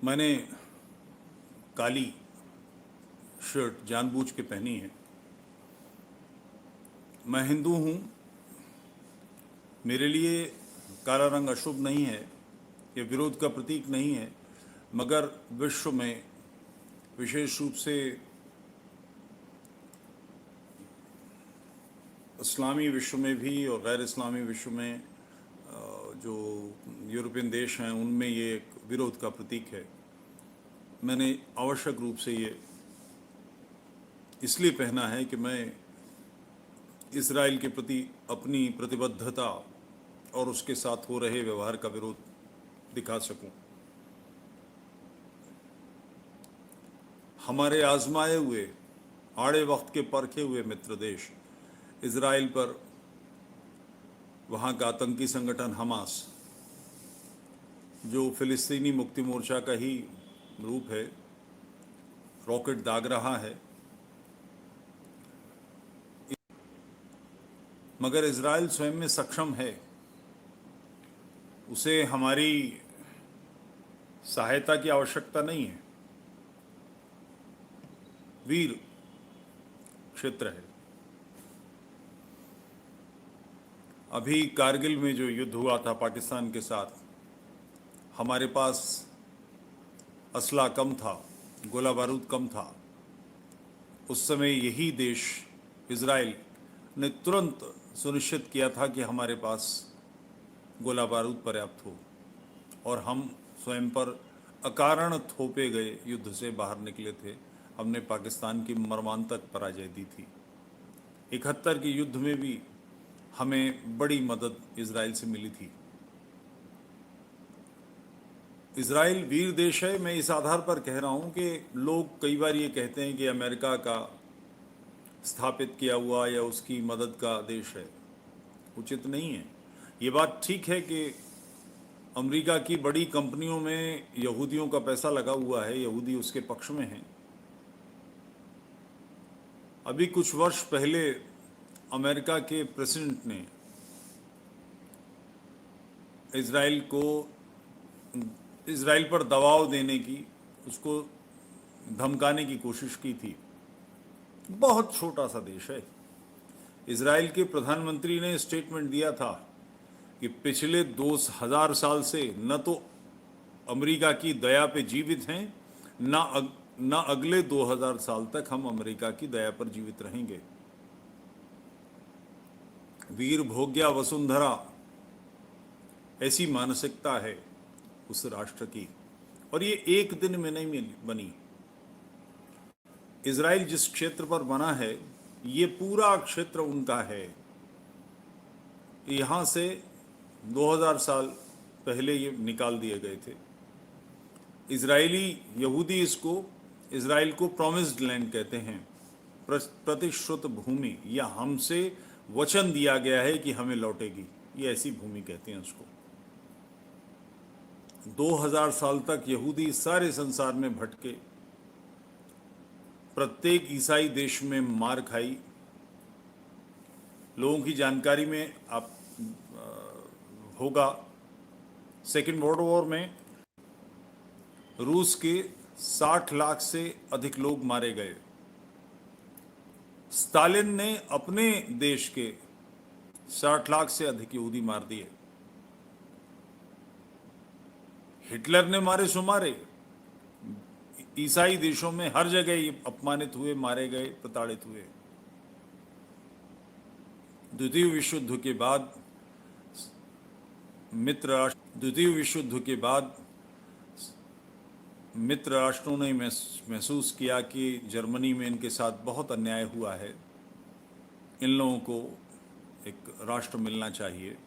मैंने काली शर्ट जानबूझ के पहनी है। मैं हिंदू हूँ। मेरे लिए काला रंग अशुभ नहीं है, ये विरोध का प्रतीक नहीं है, मगर विश्व में विशेष रूप से इस्लामी विश्व में भी और गैर इस्लामी विश्व में जो यूरोपियन देश हैं उनमें ये एक विरोध का प्रतीक है। मैंने आवश्यक रूप से ये इसलिए पहना है कि मैं इजराइल के प्रति अपनी प्रतिबद्धता और उसके साथ हो रहे व्यवहार का विरोध दिखा सकूं। हमारे आजमाए हुए आड़े वक्त के परखे हुए मित्र देश इजराइल पर वहाँ का आतंकी संगठन हमास, जो फिलिस्तीनी मुक्ति मोर्चा का ही रूप है, रॉकेट दाग रहा है। मगर इजराइल स्वयं में सक्षम है, उसे हमारी सहायता की आवश्यकता नहीं है। वीर क्षेत्र है। अभी कारगिल में जो युद्ध हुआ था पाकिस्तान के साथ, हमारे पास असला कम था, गोला बारूद कम था। उस समय यही देश इजराइल ने तुरंत सुनिश्चित किया था कि हमारे पास गोला बारूद पर्याप्त हो, और हम स्वयं पर अकारण थोपे गए युद्ध से बाहर निकले थे। हमने पाकिस्तान की मर्मांतक पराजय दी थी। 71 के युद्ध में भी हमें बड़ी मदद इजराइल से मिली थी। इजराइल वीर देश है। मैं इस आधार पर कह रहा हूं कि लोग कई बार ये कहते हैं कि अमेरिका का स्थापित किया हुआ या उसकी मदद का देश है। उचित नहीं है। ये बात ठीक है कि अमेरिका की बड़ी कंपनियों में यहूदियों का पैसा लगा हुआ है, यहूदी उसके पक्ष में हैं। अभी कुछ वर्ष पहले अमेरिका के प्रेसिडेंट ने इजराइल पर दबाव देने की, उसको धमकाने की कोशिश की थी। बहुत छोटा सा देश है। इजराइल के प्रधानमंत्री ने स्टेटमेंट दिया था कि पिछले 2000 साल से न तो अमेरिका की दया पे जीवित हैं, न अगले 2000 साल तक हम अमेरिका की दया पर जीवित रहेंगे। वीर भोग्या वसुंधरा, ऐसी मानसिकता है उस राष्ट्र की, और ये एक दिन में नहीं बनी। इजराइल जिस क्षेत्र पर बना है, ये पूरा क्षेत्र उनका है। यहां से 2000 साल पहले ये निकाल दिए गए थे। इजरायली यहूदी इजराइल को प्रॉमिस्ड लैंड कहते हैं, प्रतिश्रुत भूमि, या हमसे वचन दिया गया है कि हमें लौटेगी, ये ऐसी भूमि कहते हैं उसको। 2000 साल तक यहूदी सारे संसार में भटके, प्रत्येक ईसाई देश में मार खाई। लोगों की जानकारी में आप होगा, सेकेंड वर्ल्ड वॉर में रूस के 60 लाख से अधिक लोग मारे गए। स्टालिन ने अपने देश के 60 लाख से अधिक यहूदी मार दिए। हिटलर ने मारे सो मारे। ईसाई देशों में हर जगह ये अपमानित हुए, मारे गए, प्रताड़ित हुए। द्वितीय विश्व युद्ध के बाद मित्र राष्ट्रों ने महसूस किया कि जर्मनी में इनके साथ बहुत अन्याय हुआ है, इन लोगों को एक राष्ट्र मिलना चाहिए।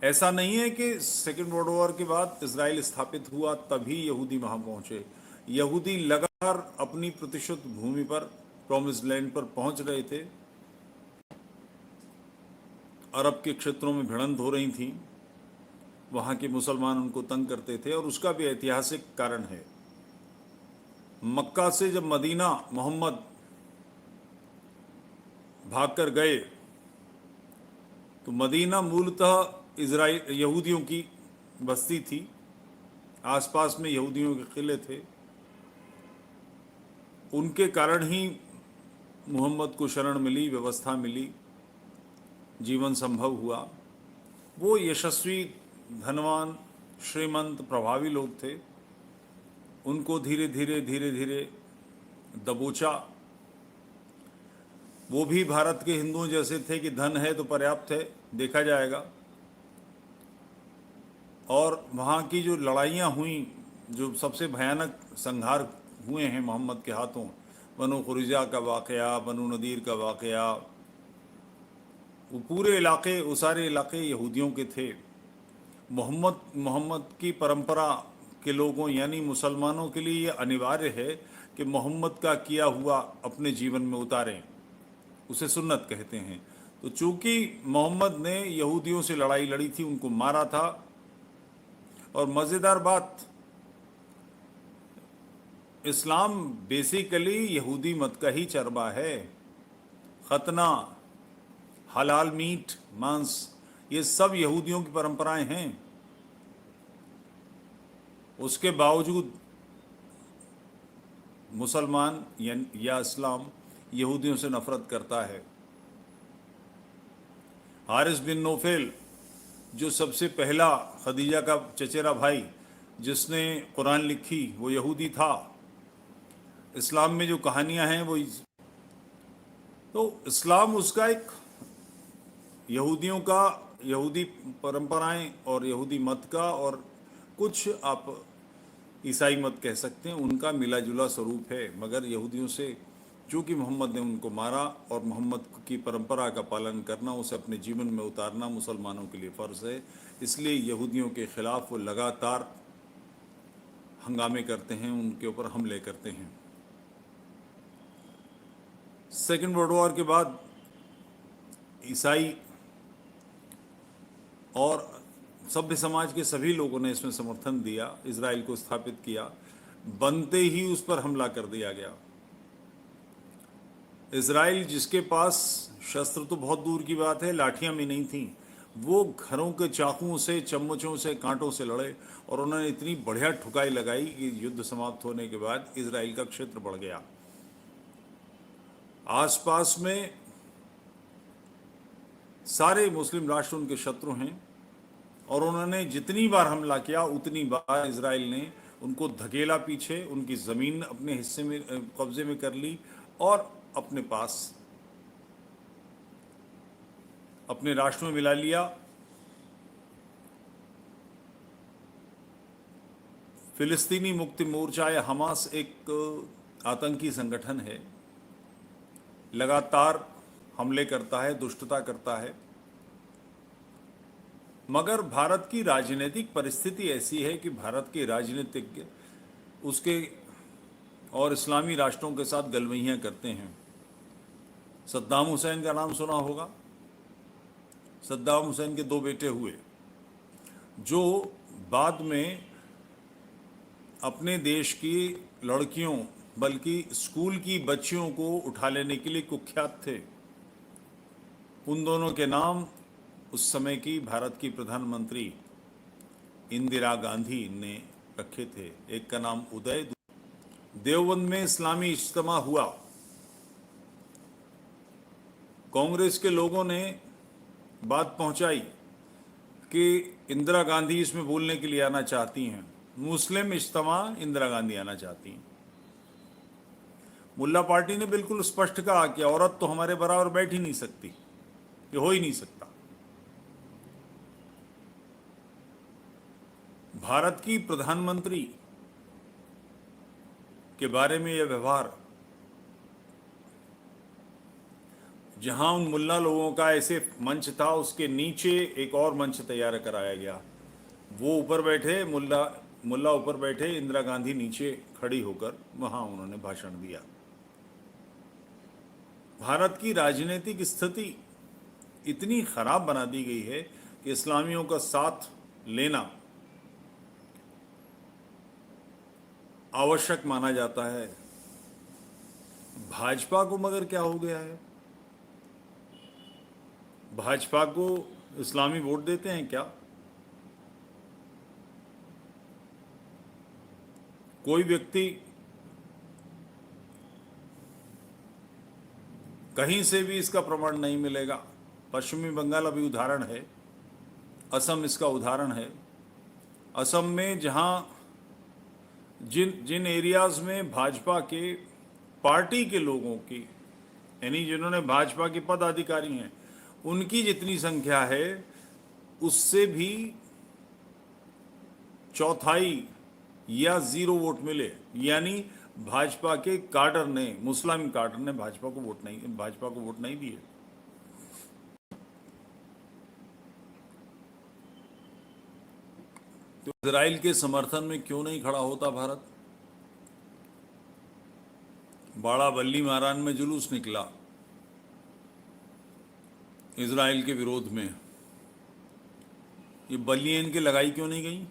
ऐसा नहीं है कि सेकेंड वर्ल्ड वॉर के बाद इजराइल स्थापित हुआ तभी यहूदी वहां पहुंचे। यहूदी लगातार अपनी प्रतिशत भूमि पर, प्रॉमिस्ड लैंड पर पहुंच रहे थे। अरब के क्षेत्रों में भिड़ंत हो रही थी, वहां के मुसलमान उनको तंग करते थे, और उसका भी ऐतिहासिक कारण है। मक्का से जब मदीना मोहम्मद भागकर गए, तो मदीना मूलतः इजराइल यहूदियों की बस्ती थी। आसपास में यहूदियों के किले थे, उनके कारण ही मोहम्मद को शरण मिली, व्यवस्था मिली, जीवन संभव हुआ। वो यशस्वी, धनवान, श्रीमंत, प्रभावी लोग थे। उनको धीरे धीरे धीरे धीरे दबोचा। वो भी भारत के हिंदुओं जैसे थे कि धन है तो पर्याप्त है, देखा जाएगा। और वहाँ की जो लड़ाइयाँ हुई, जो सबसे भयानक संहार हुए हैं मोहम्मद के हाथों, बनु कुरैज़ा का वाक़या, बनु नदीर का वाक़या, वो पूरे इलाके, वो सारे इलाके यहूदियों के थे। मोहम्मद की परंपरा के लोगों यानी मुसलमानों के लिए ये अनिवार्य है कि मोहम्मद का किया हुआ अपने जीवन में उतारें, उसे सुन्नत कहते हैं। तो चूंकि मोहम्मद ने यहूदियों से लड़ाई लड़ी थी, उनको मारा था। और मज़ेदार बात, इस्लाम बेसिकली यहूदी मत का ही चरबा है। खतना, हलाल मीट, मांस, ये सब यहूदियों की परंपराएं हैं। उसके बावजूद मुसलमान या इस्लाम यहूदियों से नफरत करता है। हारिस बिन नौफल, जो सबसे पहला खदीजा का चचेरा भाई जिसने कुरान लिखी, वो यहूदी था। इस्लाम में जो कहानियां हैं वो, तो इस्लाम उसका एक यहूदियों का, यहूदी परंपराएं और यहूदी मत का, और कुछ आप ईसाई मत कह सकते हैं, उनका मिला जुला स्वरूप है। मगर यहूदियों से चूँकि मोहम्मद ने उनको मारा, और मोहम्मद की परंपरा का पालन करना, उसे अपने जीवन में उतारना मुसलमानों के लिए फ़र्ज़ है। इसलिए यहूदियों के ख़िलाफ़ वो लगातार हंगामे करते हैं, उनके ऊपर हमले करते हैं। सेकेंड वर्ल्ड वॉर के बाद ईसाई और सभ्य समाज के सभी लोगों ने इसमें समर्थन दिया, इजराइल को स्थापित किया। बनते ही उस पर हमला कर दिया गया। इजराइल, जिसके पास शस्त्र तो बहुत दूर की बात है, लाठियां भी नहीं थीं, वो घरों के चाकुओं से, चम्मचों से, कांटों से लड़े, और उन्होंने इतनी बढ़िया ठुकाई लगाई कि युद्ध समाप्त होने के बाद इजराइल का क्षेत्र बढ़ गया। आसपास में सारे मुस्लिम राष्ट्र उनके शत्रु हैं, और उन्होंने जितनी बार हमला किया उतनी बार इजराइल ने उनको धकेला पीछे, उनकी ज़मीन अपने हिस्से में, कब्जे में कर ली, और अपने पास, अपने राष्ट्र में मिला लिया। फिलिस्तीनी मुक्ति मोर्चा या हमास एक आतंकी संगठन है, लगातार हमले करता है, दुष्टता करता है। मगर भारत की राजनीतिक परिस्थिति ऐसी है कि भारत के राजनीतिज्ञ उसके और इस्लामी राष्ट्रों के साथ गलवहियाँ करते हैं। सद्दाम हुसैन का नाम सुना होगा। सद्दाम हुसैन के दो बेटे हुए, जो बाद में अपने देश की लड़कियों, बल्कि स्कूल की बच्चियों को उठा लेने के लिए कुख्यात थे। उन दोनों के नाम उस समय की भारत की प्रधानमंत्री इंदिरा गांधी ने रखे थे। एक का नाम उदय। देवबंद में इस्लामी इज्तिमा हुआ। कांग्रेस के लोगों ने बात पहुंचाई कि इंदिरा गांधी इसमें बोलने के लिए आना चाहती हैं। मुस्लिम इज्तिमा इंदिरा गांधी आना चाहती हैं। मुल्ला पार्टी ने बिल्कुल स्पष्ट कहा कि औरत तो हमारे बराबर बैठ ही नहीं सकती, ये हो ही नहीं सकता। भारत की प्रधानमंत्री के बारे में यह व्यवहार, जहां उन मुल्ला लोगों का ऐसे मंच था, उसके नीचे एक और मंच तैयार कराया गया। वो ऊपर बैठे, मुल्ला ऊपर बैठे, इंदिरा गांधी नीचे खड़ी होकर वहां उन्होंने भाषण दिया। भारत की राजनीतिक स्थिति इतनी खराब बना दी गई है कि इस्लामियों का साथ लेना आवश्यक माना जाता है। भाजपा को मगर क्या हो गया है? भाजपा को इस्लामी वोट देते हैं क्या? कोई व्यक्ति कहीं से भी इसका प्रमाण नहीं मिलेगा। पश्चिमी बंगाल अभी उदाहरण है, असम इसका उदाहरण है। असम में जहां जिन जिन एरियाज में भाजपा के पार्टी के लोगों की, यानी जिन्होंने भाजपा के पदाधिकारी हैं, उनकी जितनी संख्या है उससे भी चौथाई या 0 वोट मिले, यानी भाजपा के काडर ने, मुस्लिम काडर ने भाजपा को वोट नहीं दिए। तो इजराइल के समर्थन में क्यों नहीं खड़ा होता भारत? बाड़ा बल्ली मारान में जुलूस निकला इजराइल के विरोध में, ये बल्लियां इनकी लगाई क्यों नहीं गई?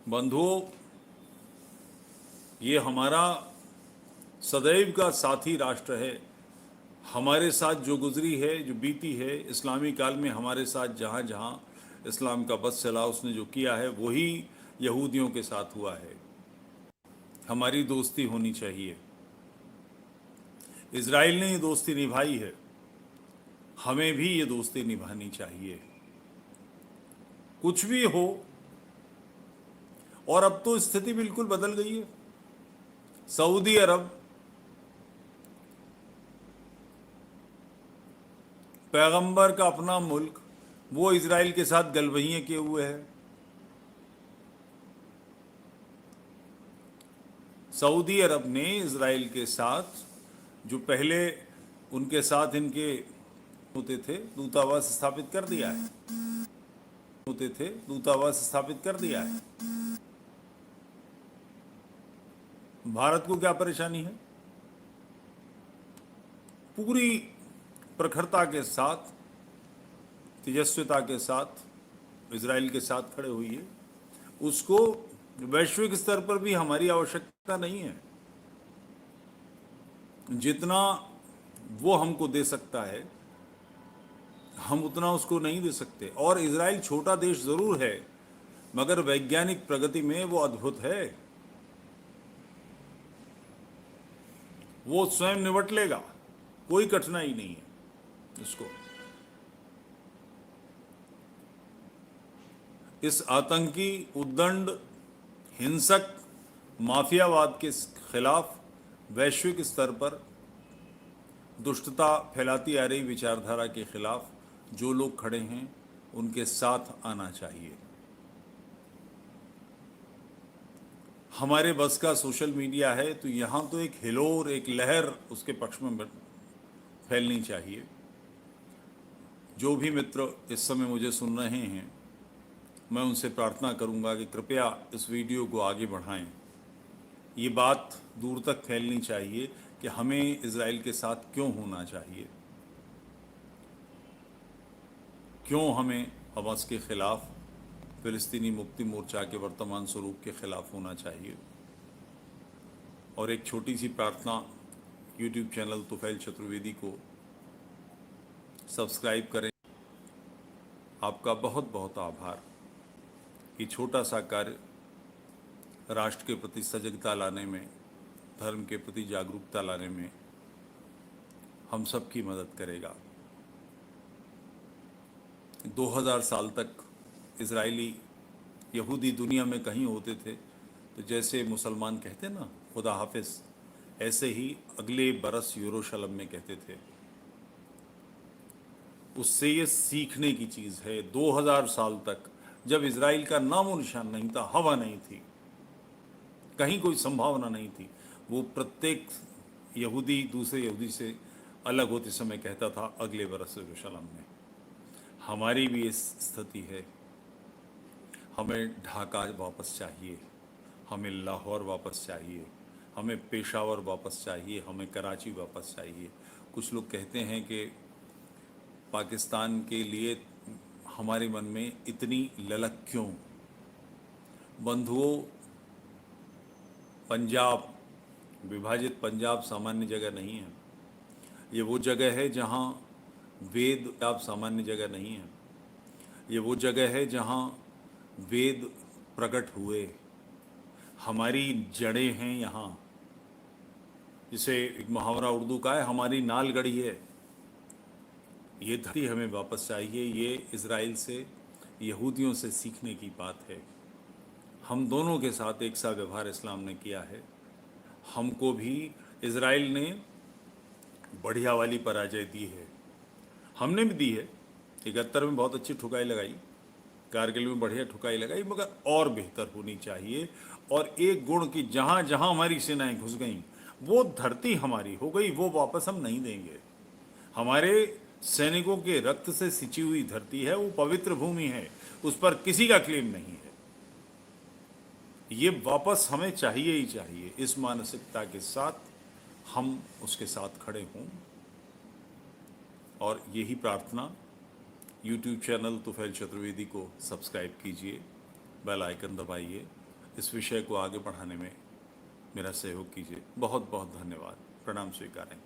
बंधुओं, ये हमारा सदैव का साथी राष्ट्र है। हमारे साथ जो गुजरी है, जो बीती है इस्लामी काल में, हमारे साथ जहाँ जहाँ इस्लाम का बस चला, उसने जो किया है वही यहूदियों के साथ हुआ है। हमारी दोस्ती होनी चाहिए। इजराइल ने ये दोस्ती निभाई है, हमें भी ये दोस्ती निभानी चाहिए, कुछ भी हो। और अब तो स्थिति बिल्कुल बदल गई है। सऊदी अरब पैगंबर का अपना मुल्क, वो इजराइल के साथ गलबहियां किए हुए है। सऊदी अरब ने इजराइल के साथ, जो पहले उनके साथ इनके होते थे, दूतावास स्थापित कर दिया है। भारत को क्या परेशानी है? पूरी प्रखरता के साथ, तेजस्विता के साथ इजराइल के साथ खड़े हुई है। उसको वैश्विक स्तर पर भी हमारी आवश्यकता नहीं है। जितना वो हमको दे सकता है, हम उतना उसको नहीं दे सकते। और इजराइल छोटा देश जरूर है, मगर वैज्ञानिक प्रगति में वो अद्भुत है। वो स्वयं निपट लेगा, कोई कठिनाई नहीं है उसको। इस आतंकी, उद्दंड, हिंसक, माफियावाद के खिलाफ वैश्विक स्तर पर दुष्टता फैलाती आ रही विचारधारा के खिलाफ जो लोग खड़े हैं, उनके साथ आना चाहिए। हमारे बस का सोशल मीडिया है, तो यहाँ तो एक हिलोर, एक लहर उसके पक्ष में फैलनी चाहिए। जो भी मित्र इस समय मुझे सुन रहे हैं, मैं उनसे प्रार्थना करूंगा कि कृपया इस वीडियो को आगे बढ़ाएं। ये बात दूर तक फैलनी चाहिए कि हमें इजराइल के साथ क्यों होना चाहिए, क्यों हमें हमास के खिलाफ, फिलिस्तीनी मुक्ति मोर्चा के वर्तमान स्वरूप के खिलाफ होना चाहिए। और एक छोटी सी प्रार्थना, यूट्यूब चैनल तुफैल चतुर्वेदी को सब्सक्राइब करें। आपका बहुत बहुत आभार। ये छोटा सा कार्य राष्ट्र के प्रति सजगता लाने में, धर्म के प्रति जागरूकता लाने में हम सब की मदद करेगा। 2000 साल तक इजरायली, यहूदी दुनिया में कहीं होते थे, तो जैसे मुसलमान कहते ना खुदा हाफिज, ऐसे ही अगले बरस यरूशलेम में कहते थे। उससे ये सीखने की चीज़ है। 2000 साल तक जब इजराइल का नामो निशान नहीं था, हवा नहीं थी, कहीं कोई संभावना नहीं थी, वो प्रत्येक यहूदी दूसरे यहूदी से अलग होते समय कहता था अगले बरस यरूशलेम में। हमारी भी इस स्थिति है। हमें ढाका वापस चाहिए, हमें लाहौर वापस चाहिए, हमें पेशावर वापस चाहिए, हमें कराची वापस चाहिए। कुछ लोग कहते हैं कि पाकिस्तान के लिए हमारे मन में इतनी ललक क्यों? बंधुओं, पंजाब, विभाजित पंजाब सामान्य जगह नहीं है। ये वो जगह है जहाँ वेद, आप सामान्य जगह नहीं है। ये वो जगह है जहाँ वेद प्रकट हुए, हमारी जड़ें हैं यहाँ। जिसे एक मुहावरा उर्दू का है, हमारी नाल गड़ी है। ये धरती हमें वापस चाहिए। ये इज़राइल से, यहूदियों से सीखने की बात है। हम दोनों के साथ एक सा व्यवहार इस्लाम ने किया है। हमको भी इज़राइल ने बढ़िया वाली पराजय दी है, हमने भी दी है। 71 में बहुत अच्छी ठुकाई लगाई, कारगिल में बढ़िया ठुकाई लगाई, मगर और बेहतर होनी चाहिए। और एक गुण की जहाँ जहाँ हमारी सेनाएं घुस गईं, वो धरती हमारी हो गई, वो वापस हम नहीं देंगे। हमारे सैनिकों के रक्त से सिंची हुई धरती है, वो पवित्र भूमि है, उस पर किसी का क्लेम नहीं है। ये वापस हमें चाहिए ही चाहिए। इस मानसिकता के साथ हम उसके साथ खड़े हों। और यही प्रार्थना, यूट्यूब चैनल तुफैल चतुर्वेदी को सब्सक्राइब कीजिए, बेल आइकन दबाइए, इस विषय को आगे बढ़ाने में मेरा सहयोग कीजिए। बहुत बहुत धन्यवाद। प्रणाम स्वीकारें।